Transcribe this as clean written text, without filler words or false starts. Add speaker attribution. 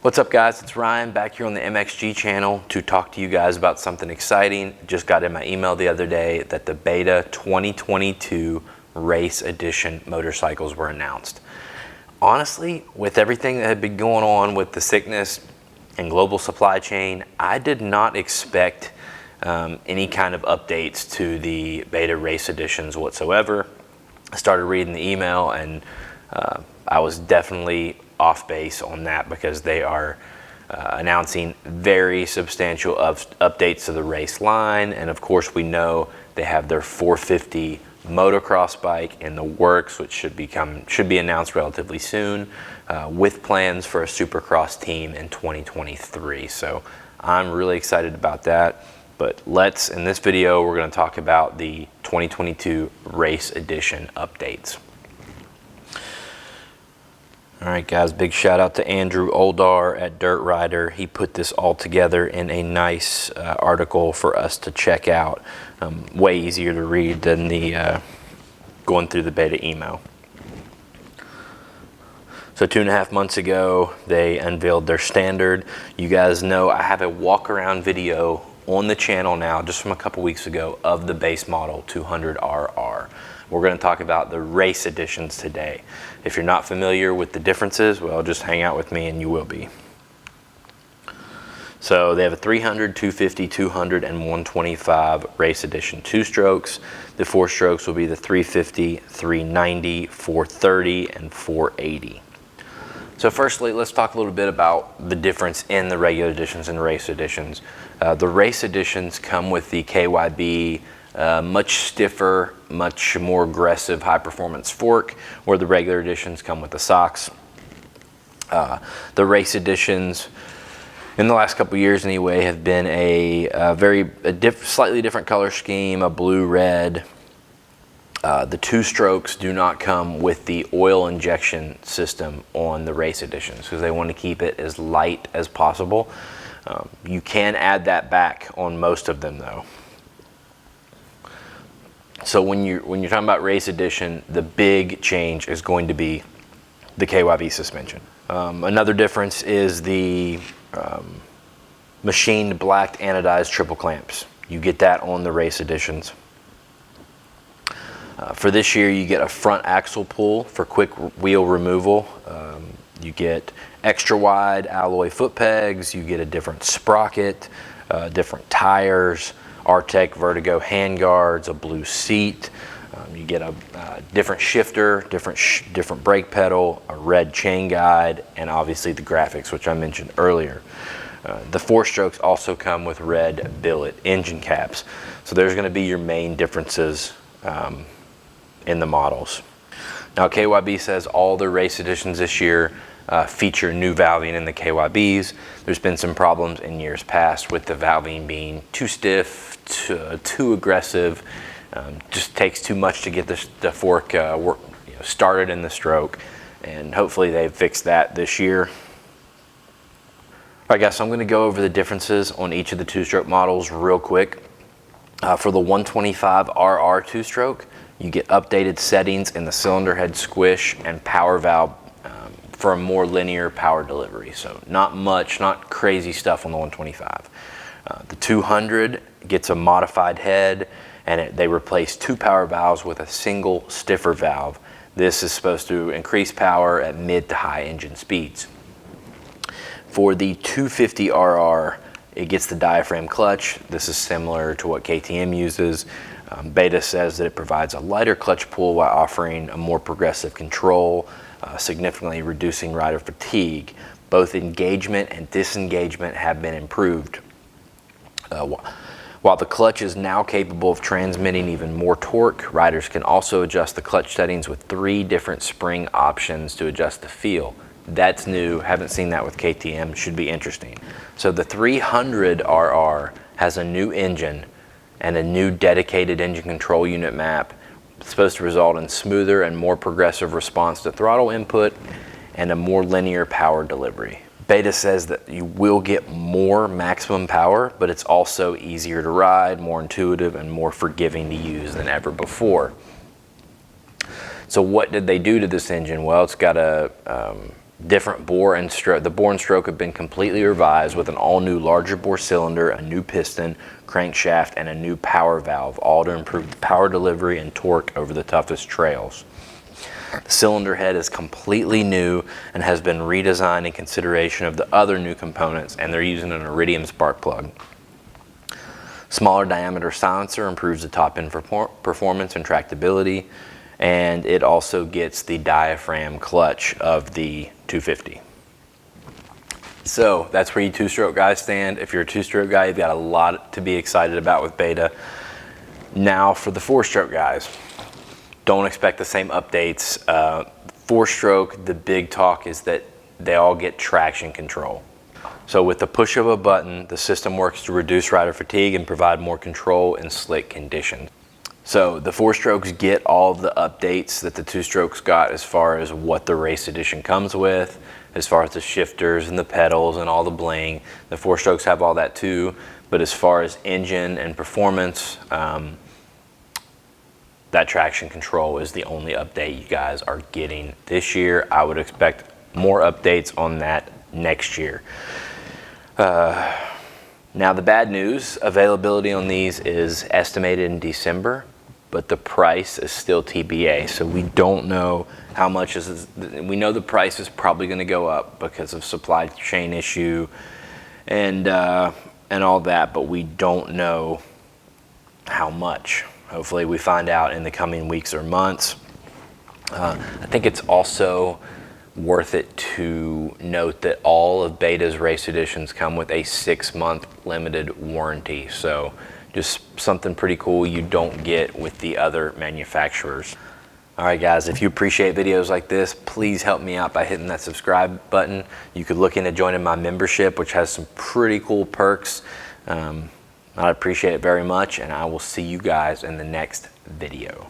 Speaker 1: What's up guys, it's Ryan back here on the MXG channel to talk to you guys about something exciting. Just got in my email the other day that the Beta 2022 Race Edition motorcycles were announced. Honestly, with everything that had been going on with the sickness and global supply chain, I did not expect any kind of updates to the Beta Race Editions whatsoever. I started reading the email and I was definitely off base on that because they are announcing very substantial updates to the race line, and of course we know they have their 450 motocross bike in the works, which should be announced relatively soon, with plans for a supercross team in 2023. So I'm really excited about that. But in this video we're going to talk about the 2022 Race Edition updates. All right guys, big shout out to Andrew Oldar at Dirt Rider. He put this all together in a nice article for us to check out. Way easier to read than the going through the beta email. So 2.5 months ago, they unveiled their standard. You guys know I have a walk around video on the channel now, just from a couple weeks ago, of the base model 200RR. We're going to talk about the race editions today. If you're not familiar with the differences, well, just hang out with me and you will be. So they have a 300, 250, 200, and 125 race edition 2-strokes. The 4-strokes will be the 350, 390, 430, and 480. So firstly, let's talk a little bit about the difference in the regular editions and race editions. The race editions come with the KYB much stiffer, much more aggressive high-performance fork, where the regular editions come with the socks. The race editions, in the last couple years anyway, have been a slightly different color scheme, a blue-red. The 2-strokes do not come with the oil injection system on the race editions because they want to keep it as light as possible. You can add that back on most of them though. So when you're talking about race edition, the big change is going to be the KYB suspension. Another difference is the machined black anodized triple clamps. You get that on the race editions. For this year, you get a front axle pull for quick wheel removal. You get extra wide alloy foot pegs. You get a different sprocket, different tires, Artec Vertigo handguards, a blue seat. You get a different shifter, different brake pedal, a red chain guide, and obviously the graphics, which I mentioned earlier. The 4-strokes also come with red billet engine caps. So there's going to be your main differences in the models. Now KYB says all the race editions this year feature new valving in the KYBs. There's been some problems in years past with the valving being too stiff, too aggressive. Just takes too much to get the fork started in the stroke, and hopefully they've fixed that this year. All right guys, so I'm going to go over the differences on each of the 2-stroke models real quick. For the 125RR 2-stroke, you get updated settings in the cylinder head squish and power valve for a more linear power delivery. So not crazy stuff on the 125. The 200 gets a modified head, and they replace 2 power valves with a single stiffer valve. This is supposed to increase power at mid to high engine speeds. For the 250RR, it gets the diaphragm clutch. This is similar to what KTM uses. Beta says that it provides a lighter clutch pull while offering a more progressive control, significantly reducing rider fatigue. Both engagement and disengagement have been improved. While the clutch is now capable of transmitting even more torque, riders can also adjust the clutch settings with 3 different spring options to adjust the feel. That's new, haven't seen that with KTM, should be interesting. So the 300RR has a new engine and a new dedicated engine control unit map. It's supposed to result in smoother and more progressive response to throttle input and a more linear power delivery. Beta says that you will get more maximum power, but it's also easier to ride, more intuitive, and more forgiving to use than ever before. So what did they do to this engine? Well, it's got a different bore and stroke. The bore and stroke have been completely revised with an all-new larger bore cylinder, a new piston, crankshaft, and a new power valve, all to improve the power delivery and torque over the toughest trails. The cylinder head is completely new and has been redesigned in consideration of the other new components, and they're using an iridium spark plug. Smaller diameter silencer improves the top end performance and tractability, and it also gets the diaphragm clutch of the 250. So that's where you two-stroke guys stand. If you're a two-stroke guy, you've got a lot to be excited about with Beta. Now for the four-stroke guys, don't expect the same updates. Four-stroke, the big talk is that they all get traction control. So with the push of a button, the system works to reduce rider fatigue and provide more control in slick conditions. So the four-strokes get all of the updates that the two-strokes got as far as what the race edition comes with, as far as the shifters and the pedals and all the bling. The four-strokes have all that too, but as far as engine and performance, that traction control is the only update you guys are getting this year. I would expect more updates on that next year. Now the bad news, availability on these is estimated in December, but the price is still TBA. So we don't know how much we know the price is probably going to go up because of supply chain issue and all that, but we don't know how much. Hopefully we find out in the coming weeks or months. I think it's also worth it to note that all of Beta's race editions come with a 6-month limited warranty. So just something pretty cool you don't get with the other manufacturers. All right guys, if you appreciate videos like this, please help me out by hitting that subscribe button. You could look into joining my membership, which has some pretty cool perks. I appreciate it very much, and I will see you guys in the next video.